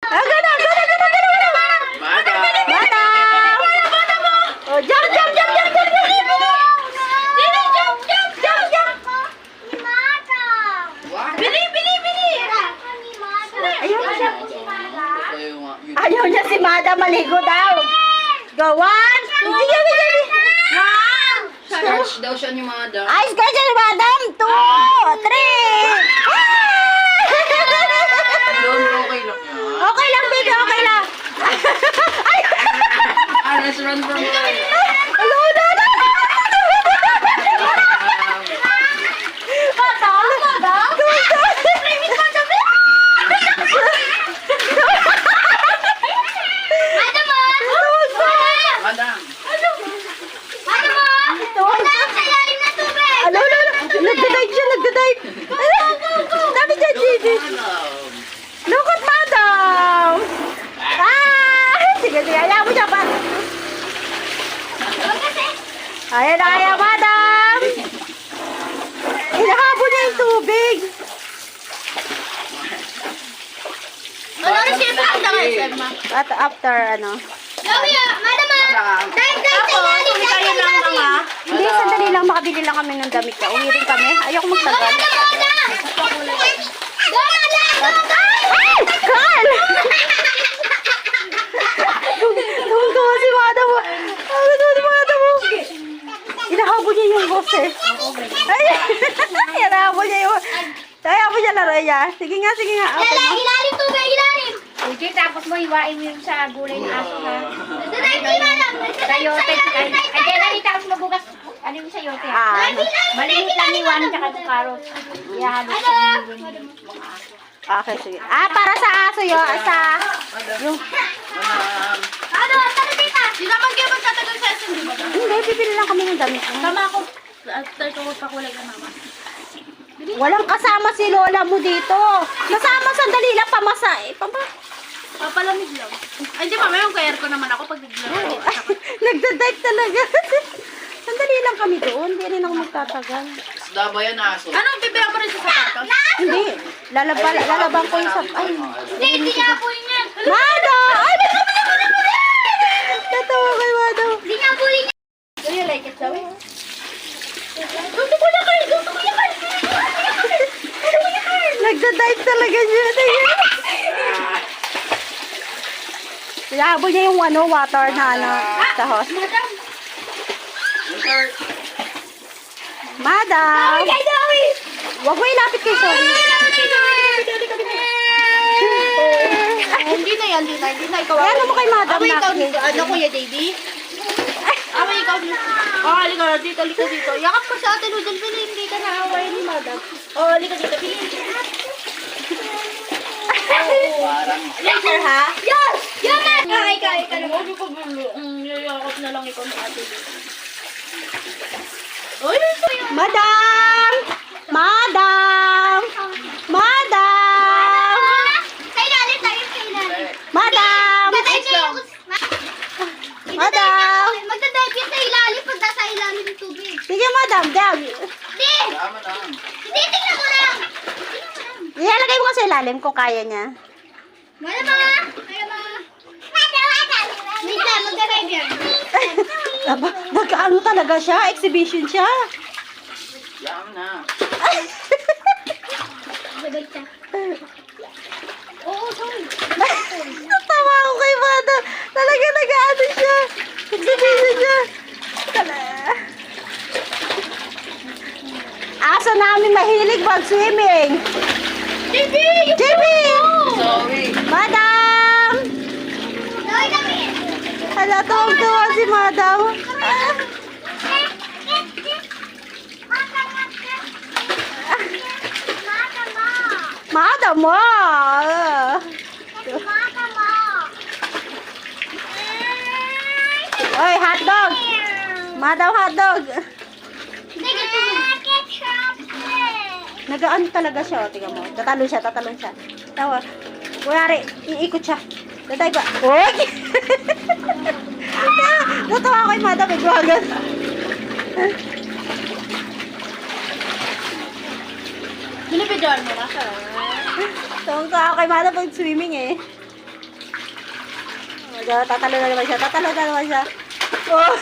Go na, go na, go na, go na, go na. Madam! Oh, jump, jump, jump, jump, jump, jump. Dili, jump, jump, jump, jump. Bili, bili, bili. Ayaw niya. Ayaw niya si Madam maligo daw. Go, 1, 2, sige, sige, sige. Scratch daw siya ni Madam. Ay, scratch ni Madam. 2, 3. Okay lang yan. Okay lang, baby, okay lang. Ay! Let's run from here. Ano, ano, ano? Madam, Madam? Madam. Ano, ano, ano? Nagdadive siya, nagdadive. Dami dyan, Gigi. Look at Madam. Ah! Sige, sige, ayaw mo siya pa. Ayan na, ayan, Madam. Hinahabol niya yung tubig. At after, ano? Hindi, sandali lang, makabili lang kami ng damit ka. Uwi rin kami. Ayoko magtagal. Ay! Carl! Tungtuwa si Madam mo. Tungtuwa si Madam mo. Inahabol niya yung boss eh. Ay! Inahabol niya yung... Kaya mo siya laro niya. Sige nga, sige nga. Okay mo. Ilalim tubig, ilalim! Sige, tapos mo iwain mo yung sa gulay ng aso ha. Sayote. Sayote. Ay, dahil tapos mabugas. Ano yung sayote? Ah, Malimit lang ni Juan tsaka yung carrots. Ihalo sa mga aso. okay, sige. Ah, para sa aso yun. Sa... Yung... Madam. Tara dito! Di naman kayo magtatagal sa asin, di ba? Hindi, bibili lang kami ng damit. Tama ako. After ko pakulay ka mama. Walang kasama si Lola mo dito. Kasama sandali lang pamasa. Papalamig lang. Ay, di ba? May kayar ko naman ako pag naglaro. Nagda-dive talaga. Sandali lang kami doon. Hindi rin ako magtatagal. Isda ba yan aso? Ano? Bibira mo rin sa sapatos? Hindi. Lalaban ko yung sap... Ay. Hindi niya po yan. Mado! Ay! Natawa kay Mado. Hindi niya po yan. Do you like it, Zoe? Gusto ko na kayo! Gusto ko na kayo! Nagda-dive talaga siya. Inahabol niya yung water na sa host. Madam! Madam! Kay Zoe! Huwag mo ilapit kay Zoe. Hindi na yan, hindi na. Ikaw Ano mo kay Madam Ako ikaw na? dito. Ano, Kuya Davey? Ako ikaw dito. Halika na dito, halika dito. Yakap ko sa atin, Udol. Pilin, hindi ka naaway ni Madam. Halika dito, pilin. Parang... Later, ha? Yes! Yan! Kaya ka naman. Huwag ko bulo. Yayakap na lang ikaw ng ate dito. Uy, ito yun. Madam! Madam! Madam! Sa ilalim tayo, sa ilalim. Madam! Magdadive kayo. Madam! Magdadive kayo sa ilalim pag nasa ilalim ng tubig. Sige, Madam. Diyan. Hindi! Tama na. Hindi, tingnan ko lang. Tingnan ko lang. Ilalagay mo sa ilalim kung kaya niya. Wala mga. Wala mga. Wait lang, magdadive yan. Aba, nagkaano talaga siya? Exhibition siya. Tama na. Magdadive siya. Oo, sorry. Natawa ako kay Madam. Talaga nag-ano siya. Exhibition siya. Aso namin mahilig mag-swimming. JB! JB! Sorry. Madam! Dawai kami! Hala, tuwang-tuwa si Madam. Madam mo! Oy, hotdog! Madam hotdog! Nag-ano talaga siya, o, tingnan mo. Tatalon siya, tatalon siya. Tawa. Kuyari, iikot siya. Daday ba? Uy! Natawa ako kay Madam, medyo agad. Binibidyoan mo na siya. Tawang ka ako kay Madam pag swimming eh. Tatalo na naman siya. Tatalo na naman siya. Oh.